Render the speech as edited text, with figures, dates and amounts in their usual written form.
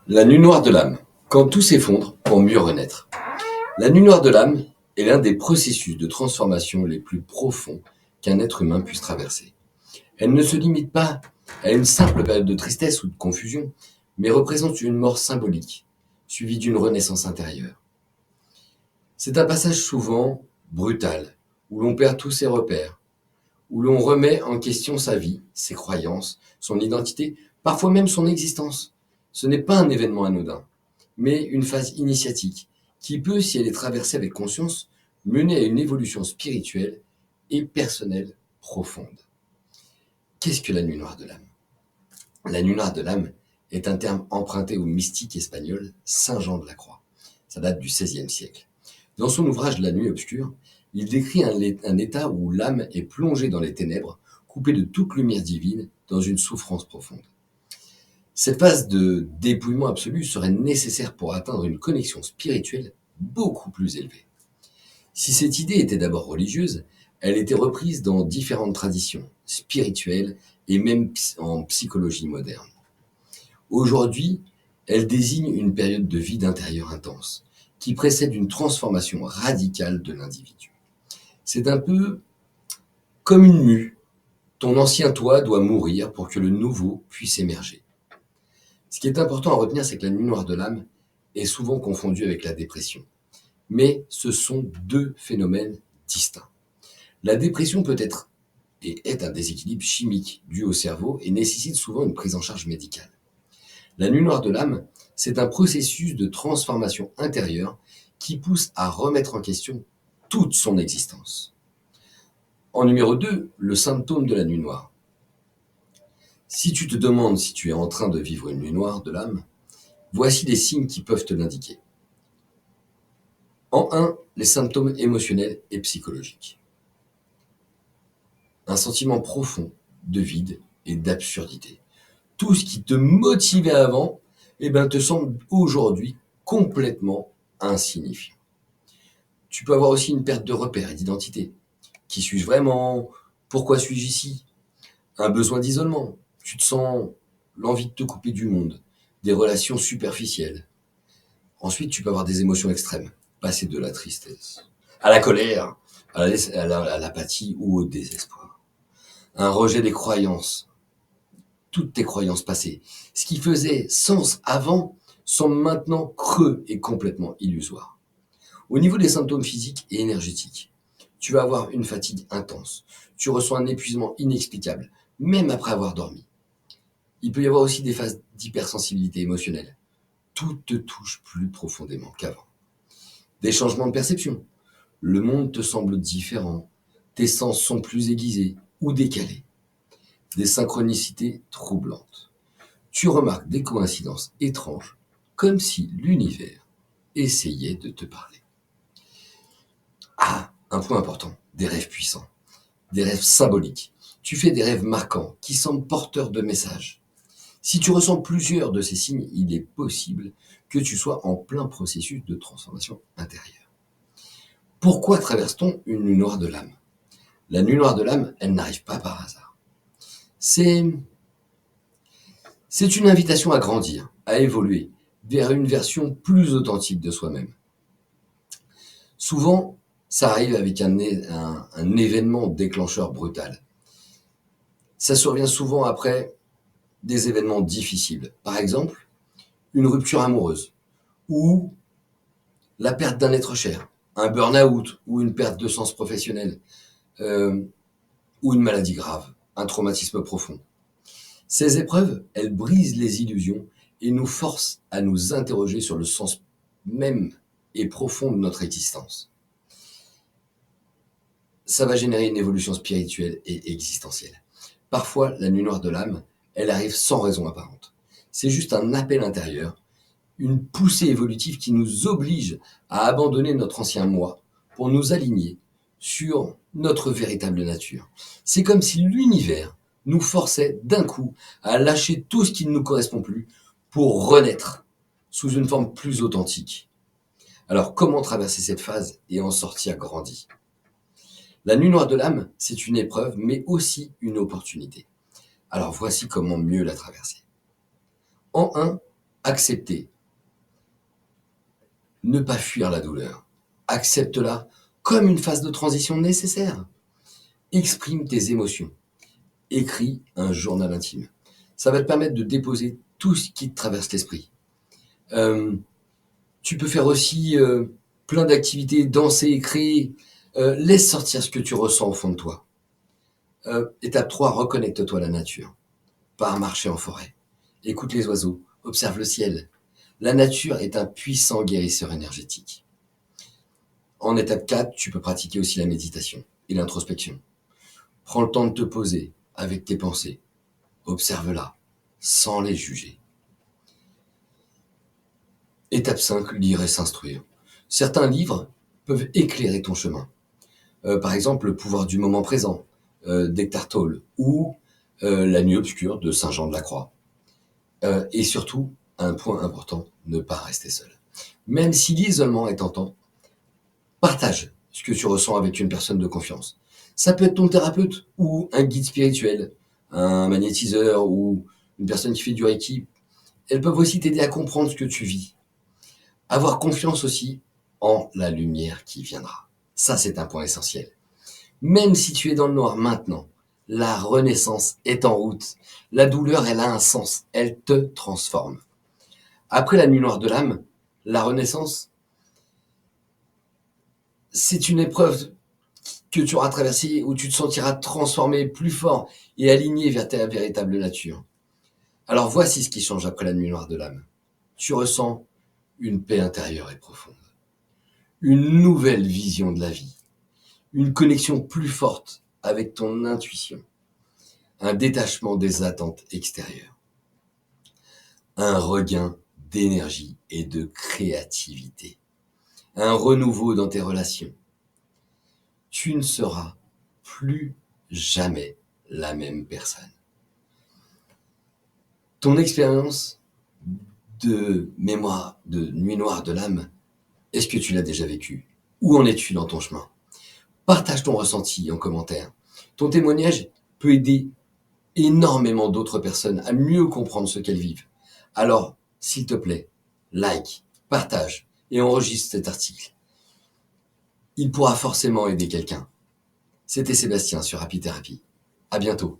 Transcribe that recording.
La nuit noire de l'âme, quand tout s'effondre pour mieux renaître. La nuit noire de l'âme est l'un des processus de transformation les plus profonds qu'un être humain puisse traverser. Elle ne se limite pas à une simple période de tristesse ou de confusion, mais représente une mort symbolique, suivie d'une renaissance intérieure. C'est un passage souvent brutal, où l'on perd tous ses repères, où l'on remet en question sa vie, ses croyances, son identité, parfois même son existence. Ce n'est pas un événement anodin, mais une phase initiatique qui peut, si elle est traversée avec conscience, mener à une évolution spirituelle et personnelle profonde. Qu'est-ce que la nuit noire de l'âme? La nuit noire de l'âme est un terme emprunté au mystique espagnol Saint Jean de la Croix. Ça date du XVIe siècle. Dans son ouvrage La nuit obscure, il décrit un état où l'âme est plongée dans les ténèbres, coupée de toute lumière divine, dans une souffrance profonde. Cette phase de dépouillement absolu serait nécessaire pour atteindre une connexion spirituelle beaucoup plus élevée. Si cette idée était d'abord religieuse, elle était reprise dans différentes traditions spirituelles et même en psychologie moderne. Aujourd'hui, elle désigne une période de vide intérieur intense, qui précède une transformation radicale de l'individu. C'est un peu comme une mue. Ton ancien toi doit mourir pour que le nouveau puisse émerger. Ce qui est important à retenir, c'est que la nuit noire de l'âme est souvent confondue avec la dépression. Mais ce sont deux phénomènes distincts. La dépression peut être et est un déséquilibre chimique dû au cerveau et nécessite souvent une prise en charge médicale. La nuit noire de l'âme, c'est un processus de transformation intérieure qui pousse à remettre en question toute son existence. En numéro 2, le symptôme de la nuit noire. Si tu te demandes si tu es en train de vivre une nuit noire de l'âme, voici les signes qui peuvent te l'indiquer. En 1, les symptômes émotionnels et psychologiques. Un sentiment profond de vide et d'absurdité. Tout ce qui te motivait avant, te semble aujourd'hui complètement insignifiant. Tu peux avoir aussi une perte de repère et d'identité. Qui suis-je vraiment? Pourquoi suis-je ici? Un besoin d'isolement. Tu te sens l'envie de te couper du monde, des relations superficielles. Ensuite, tu peux avoir des émotions extrêmes, passer de la tristesse à la colère, à l'apathie ou au désespoir. Un rejet des croyances, toutes tes croyances passées. Ce qui faisait sens avant semble maintenant creux et complètement illusoire. Au niveau des symptômes physiques et énergétiques, tu vas avoir une fatigue intense. Tu ressens un épuisement inexplicable, même après avoir dormi. Il peut y avoir aussi des phases d'hypersensibilité émotionnelle. Tout te touche plus profondément qu'avant. Des changements de perception. Le monde te semble différent. Tes sens sont plus aiguisés ou décalés. Des synchronicités troublantes. Tu remarques des coïncidences étranges, comme si l'univers essayait de te parler. Ah, un point important, des rêves puissants, des rêves symboliques. Tu fais des rêves marquants qui semblent porteurs de messages. Si tu ressens plusieurs de ces signes, il est possible que tu sois en plein processus de transformation intérieure. Pourquoi traverse-t-on une nuit noire de l'âme? La nuit noire de l'âme, elle n'arrive pas par hasard. C'est une invitation à grandir, à évoluer vers une version plus authentique de soi-même. Souvent, ça arrive avec un événement déclencheur brutal. Ça survient souvent après des événements difficiles. Par exemple, une rupture amoureuse ou la perte d'un être cher, un burn-out ou une perte de sens professionnel ou une maladie grave, un traumatisme profond. Ces épreuves, elles brisent les illusions et nous forcent à nous interroger sur le sens même et profond de notre existence. Ça va générer une évolution spirituelle et existentielle. Parfois, la nuit noire de l'âme, elle arrive sans raison apparente. C'est juste un appel intérieur, une poussée évolutive qui nous oblige à abandonner notre ancien moi pour nous aligner sur notre véritable nature. C'est comme si l'univers nous forçait d'un coup à lâcher tout ce qui ne nous correspond plus pour renaître sous une forme plus authentique. Alors, comment traverser cette phase et en sortir grandi? La nuit noire de l'âme, c'est une épreuve, mais aussi une opportunité. Alors, voici comment mieux la traverser. En 1, accepter, ne pas fuir la douleur. Accepte-la comme une phase de transition nécessaire. Exprime tes émotions. Écris un journal intime. Ça va te permettre de déposer tout ce qui te traverse l'esprit. Tu peux faire aussi plein d'activités, danser, créer. Laisse sortir ce que tu ressens au fond de toi. Étape 3, reconnecte-toi à la nature. Pars marcher en forêt. Écoute les oiseaux. Observe le ciel. La nature est un puissant guérisseur énergétique. En étape 4, tu peux pratiquer aussi la méditation et l'introspection. Prends le temps de te poser avec tes pensées. Observe-la sans les juger. Étape 5, lire et s'instruire. Certains livres peuvent éclairer ton chemin. Par exemple, Le pouvoir du moment présent d'Eckhart Tolle ou La nuit obscure de Saint Jean de la Croix. Et surtout, un point important, ne pas rester seul. Même si l'isolement est tentant, partage ce que tu ressens avec une personne de confiance. Ça peut être ton thérapeute ou un guide spirituel, un magnétiseur ou une personne qui fait du Reiki. Elles peuvent aussi t'aider à comprendre ce que tu vis. Avoir confiance aussi en la lumière qui viendra. Ça, c'est un point essentiel. Même si tu es dans le noir maintenant, la renaissance est en route. La douleur, elle a un sens. Elle te transforme. Après la nuit noire de l'âme, la renaissance, c'est une épreuve que tu auras traversée où tu te sentiras transformé, plus fort et aligné vers ta véritable nature. Alors voici ce qui change après la nuit noire de l'âme. Tu ressens une paix intérieure et profonde, une nouvelle vision de la vie, une connexion plus forte avec ton intuition, un détachement des attentes extérieures, un regain d'énergie et de créativité, un renouveau dans tes relations. Tu ne seras plus jamais la même personne. Ton expérience de mémoire de nuit noire de l'âme, est-ce que tu l'as déjà vécue? Où en es-tu dans ton chemin? Partage ton ressenti en commentaire. Ton témoignage peut aider énormément d'autres personnes à mieux comprendre ce qu'elles vivent. Alors, s'il te plaît, like, partage et enregistre cet article. Il pourra forcément aider quelqu'un. C'était Sébastien sur Happy Therapy. À bientôt.